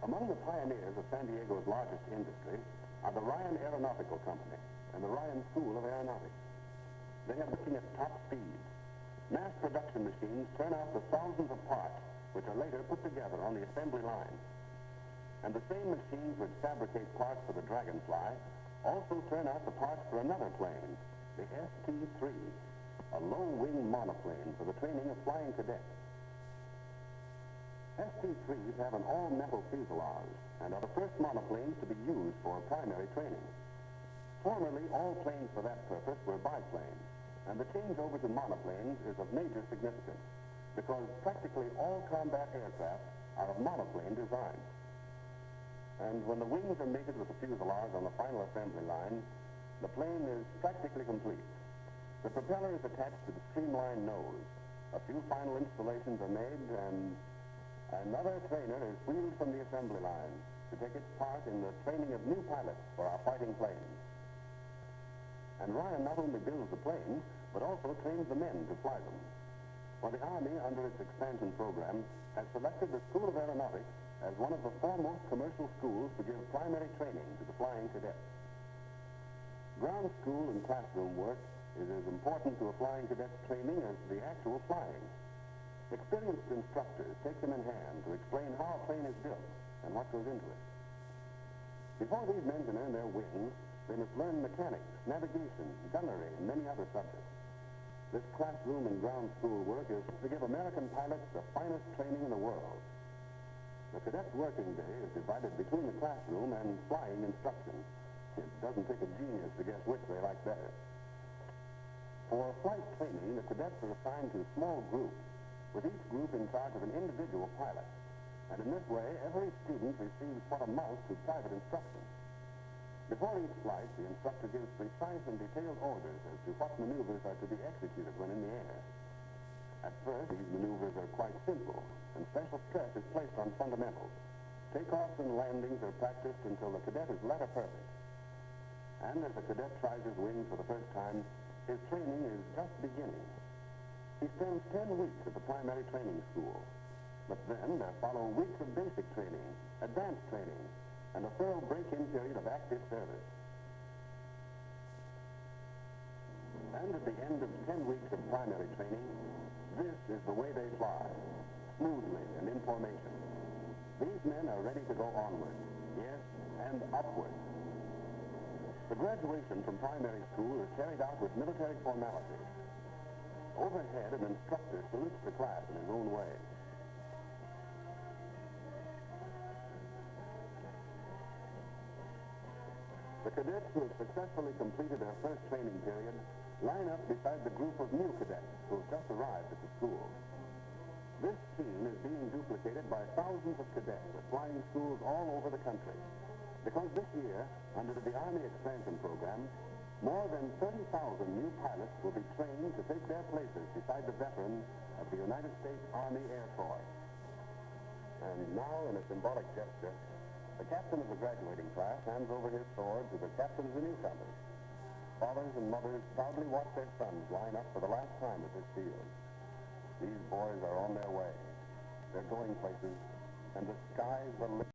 Among the pioneers of San Diego's largest industry are the Ryan Aeronautical Company and the Ryan School of Aeronautics. They are looking at top speeds. Mass production machines turn out the thousands of parts which are later put together on the assembly line. And the same machines which fabricate parts for the Dragonfly also turn out the parts for another plane, the F-0250, a low-wing monoplane for the training of flying cadets. F-0250s have an all-metal fuselage and are the first monoplanes to be used for primary training. Formerly, all planes for that purpose were biplanes, and the changeover to monoplanes is of major significance because practically all combat aircraft are of monoplane design. And when the wings are mated with the fuselage on the final assembly line, the plane is practically complete. The propeller is attached to the streamlined nose. A few final installations are made, and another trainer is wheeled from the assembly line to take its part in the training of new pilots for our fighting planes. And Ryan not only builds the planes, but also trains the men to fly them. For the Army, under its expansion program, has selected the School of Aeronautics as one of the foremost commercial schools to give primary training to the flying cadets. Ground school and classroom work is as important to a flying cadet's training as the actual flying. Experienced instructors take them in hand to explain how a plane is built and what goes into it. Before these men can earn their wings, they must learn mechanics, navigation, gunnery, and many other subjects. This classroom and ground school work is to give American pilots the finest training in the world. The cadet's working day is divided between the classroom and flying instruction. It doesn't take a genius to guess which they like better. For flight training, the cadets are assigned to small groups, with each group in charge of an individual pilot. And in this way, every student receives what amounts to private instruction. Before each flight, the instructor gives precise and detailed orders as to what maneuvers are to be executed when in the air. At first, these maneuvers are quite simple, and special stress is placed on fundamentals. Takeoffs and landings are practiced until the cadet is letter perfect. And as the cadet tries his wings for the first time, his training is just beginning. He spends 10 weeks at the primary training school. But then there follow weeks of basic training, advanced training, and a thorough break-in period of active service. And at the end of 10 weeks of primary training, this is the way they fly, smoothly and in formation. These men are ready to go onward, yes, and upward. The graduation from primary school is carried out with military formality. Overhead, an instructor salutes the class in his own way. The cadets who have successfully completed their first training period line up beside the group of new cadets who have just arrived at the school. This scene is being duplicated by thousands of cadets at flying schools all over the country, because this year, under the Army expansion program, more than 30,000 new pilots will be trained to take their places beside the veterans of the United States Army Air Force. And now, in a symbolic gesture, the captain of the graduating class hands over his sword to the captains of the newcomers. Fathers and mothers proudly watch their sons line up for the last time at this field. These boys are on their way. They're going places, and the skies are lit.